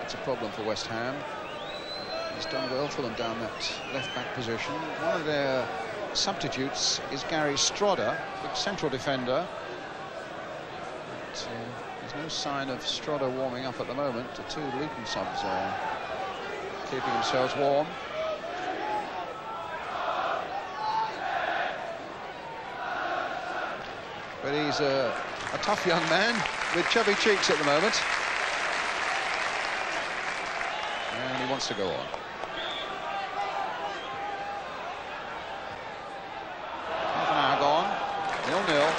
That's a problem for West Ham. He's done well for them down that left-back position. One of their substitutes is Gary Strodder, big central defender. But, there's no sign of Strodder warming up at the moment. The two Luton subs are keeping themselves warm. But he's a tough young man with chubby cheeks at the moment. And he wants to go on. Half an hour gone. 0-0.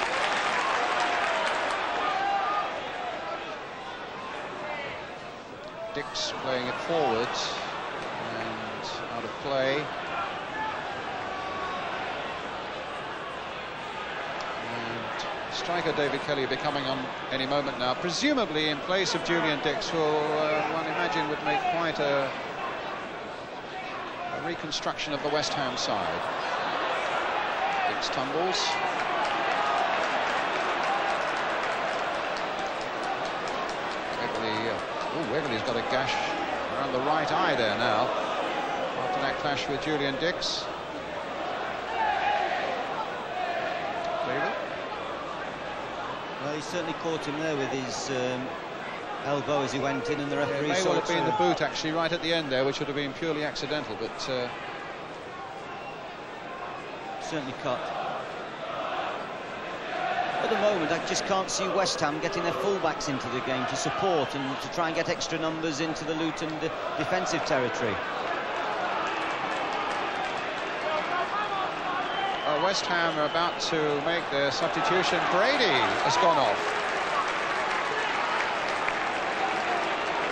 Dix playing it forward and out of play. Striker David Kelly will be coming on any moment now, presumably in place of Julian Dix, who one imagine would make quite a reconstruction of the West Ham side. Dix tumbles. Wegley's got a gash around the right eye there now, after that clash with Julian Dix. David? Well, he certainly caught him there with his elbow as he went in, and the referee may well have been the boot actually right at the end there, which would have been purely accidental, but certainly cut. At the moment, I just can't see West Ham getting their fullbacks into the game to support and to try and get extra numbers into the Luton defensive territory. West Ham are about to make their substitution. Brady has gone off.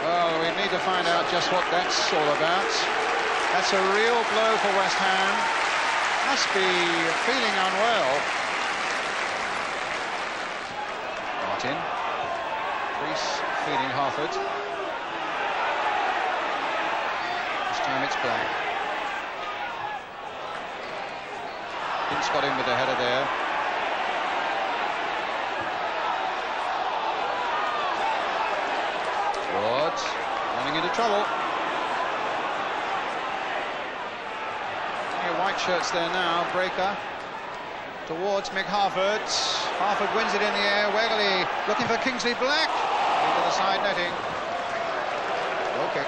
Well, we need to find out just what that's all about. That's a real blow for West Ham. Must be feeling unwell. Martin. Reese feeding Harford. This time it's Black. Ince got in with the header there. Ward running into trouble. White shirts there now. Breaker towards Mick Harford. Harford wins it in the air. Wegley looking for Kingsley Black into the side netting. Okay.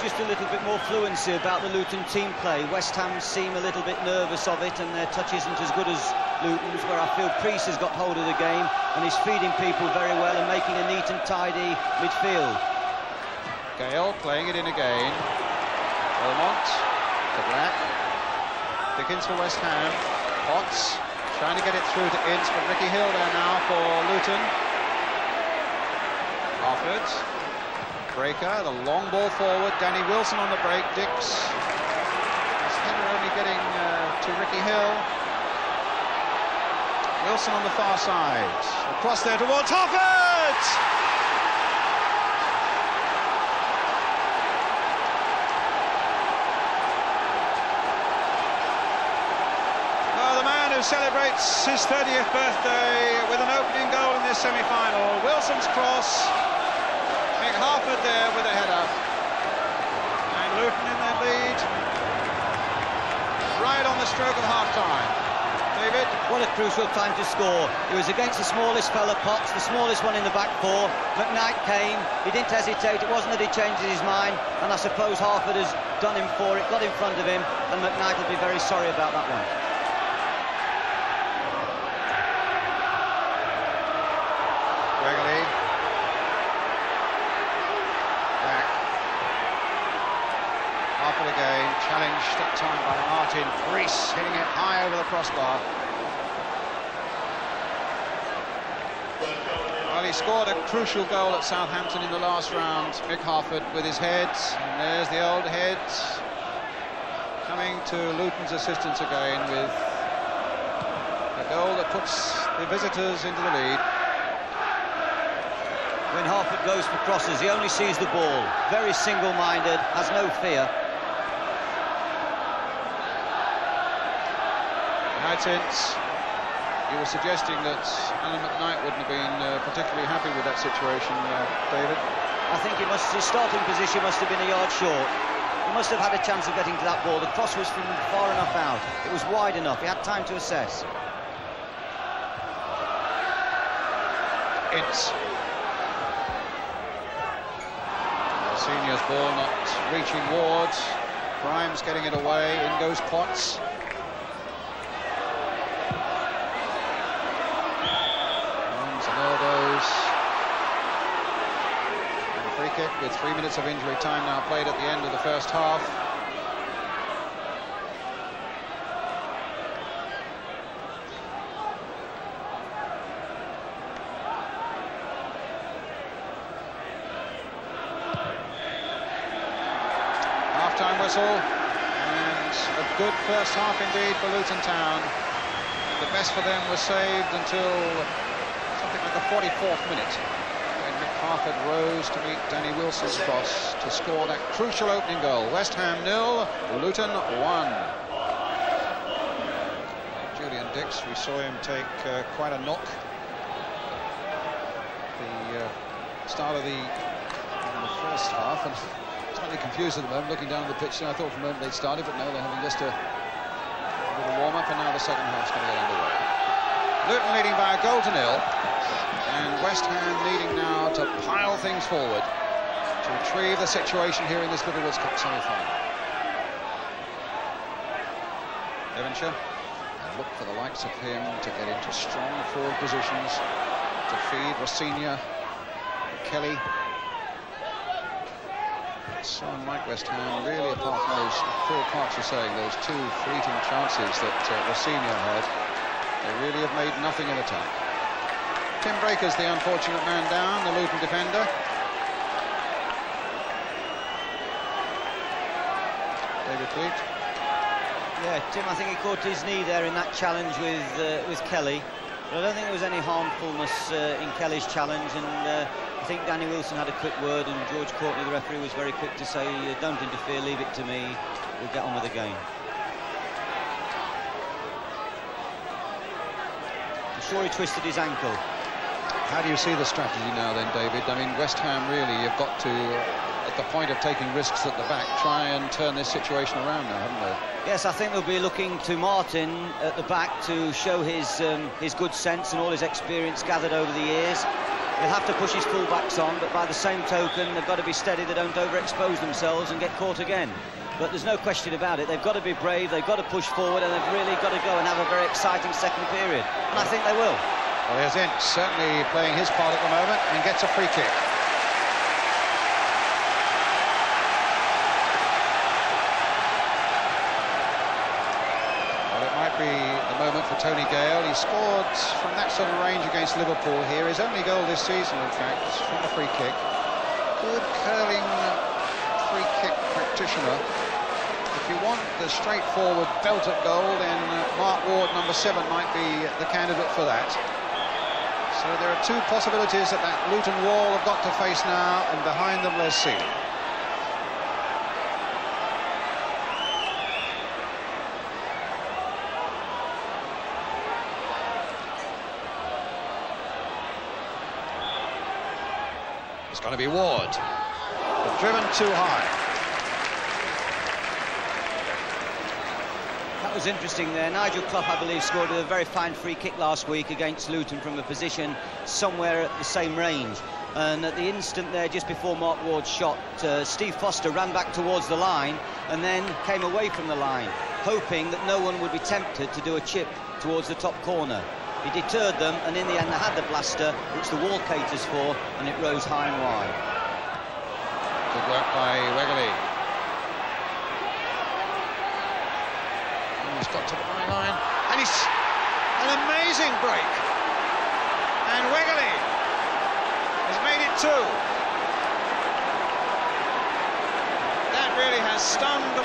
Just a little bit more fluency about the Luton team play. West Ham seem a little bit nervous of it, and their touch isn't as good as Luton's, where I feel Priest has got hold of the game and is feeding people very well and making a neat and tidy midfield. Gale playing it in again. Beaumont to Black. Dickens for West Ham. Potts trying to get it through to Ince, but Ricky Hill there now for Luton. Harford. Breaker, the long ball forward. Danny Wilson on the break. Dix. His header only getting to Ricky Hill. Wilson on the far side. Across there towards Harford! Well, the man who celebrates his 30th birthday with an opening goal in this semi-final. Wilson's cross. Mick Harford there with a header, and Luton in their lead right on the stroke of half-time. David? What a crucial time to score. It was against the smallest fella, Potts, the smallest one in the back four. McKnight came, he didn't hesitate, it wasn't that he changed his mind, and I suppose Harford has done him for it, got in front of him, and McKnight will be very sorry about that one. Gregory. Harford again, challenged that time by Martin. Reese hitting it high over the crossbar. Well, he scored a crucial goal at Southampton in the last round, Mick Harford, with his head. And there's the old head coming to Luton's assistance again with a goal that puts the visitors into the lead. When Harford goes for crosses, he only sees the ball. Very single-minded, has no fear. Since you were suggesting that Alan McKnight wouldn't have been particularly happy with that situation, David. I think his starting position must have been a yard short. He must have had a chance of getting to that ball. The cross was from far enough out. It was wide enough. He had time to assess. It's Senior's ball not reaching Ward. Grimes getting it away. In goes Potts. Arms and elbows. And a free kick with 3 minutes of injury time now played at the end of the first half. Half-time whistle, and a good first half indeed for Luton Town. The best for them was saved until something like the 44th minute, when Mick Harford rose to meet Danny Wilson's cross to score that crucial opening goal. West Ham 0, Luton 1. Julian Dix, we saw him take quite a knock. The start of the first half, and slightly confused at the moment, looking down at the pitch. I thought for a moment they'd started, but no, they're having just a little warm-up, and now the second half's going to get underway. Luton leading by a goal to 0, and West Ham needing now to pile things forward to retrieve the situation here in this Littlewoods Cup semi-final. Devonshire, and look for the likes of him to get into strong forward positions to feed Rossignol, Kelly. So unlike West Ham, really, apart from those, Phil Parks was saying, those two fleeting chances that Rossignol had, they really have made nothing in attack. Tim Breaker's the unfortunate man down, the Luton defender. David Fleet. Yeah, Tim, I think he caught his knee there in that challenge with Kelly. But I don't think there was any harmfulness in Kelly's challenge, and I think Danny Wilson had a quick word, and George Courtney, the referee, was very quick to say, don't interfere, leave it to me, we'll get on with the game. I'm sure he twisted his ankle. How do you see the strategy now then, David? I mean, West Ham really have got to, at the point of taking risks at the back, try and turn this situation around now, haven't they? Yes, I think they'll be looking to Martin at the back to show his good sense and all his experience gathered over the years. They'll have to push his full-backs on, but by the same token, they've got to be steady, they don't overexpose themselves and get caught again. But there's no question about it, they've got to be brave, they've got to push forward, and they've really got to go and have a very exciting second period. And I think they will. Well, here's Ince certainly playing his part at the moment and gets a free kick. Be the moment for Tony Gale. He scored from that sort of range against Liverpool here. His only goal this season, in fact, from a free kick. Good curling free kick practitioner. If you want the straightforward belter goal, then Mark Ward, number 7, might be the candidate for that. So there are two possibilities that Luton wall have got to face now, and behind them, let's see. It's going to be Ward, but driven too high. That was interesting there. Nigel Clough, I believe, scored a very fine free kick last week against Luton from a position somewhere at the same range. And at the instant there, just before Mark Ward's shot, Steve Foster ran back towards the line and then came away from the line, hoping that no one would be tempted to do a chip towards the top corner. He deterred them, and in the end they had the blaster, which the wall caters for, and it rose high and wide. Good work by Wegerle. He's got to the byline, and it's an amazing break. And Wegerle has made it 2. That really has stunned the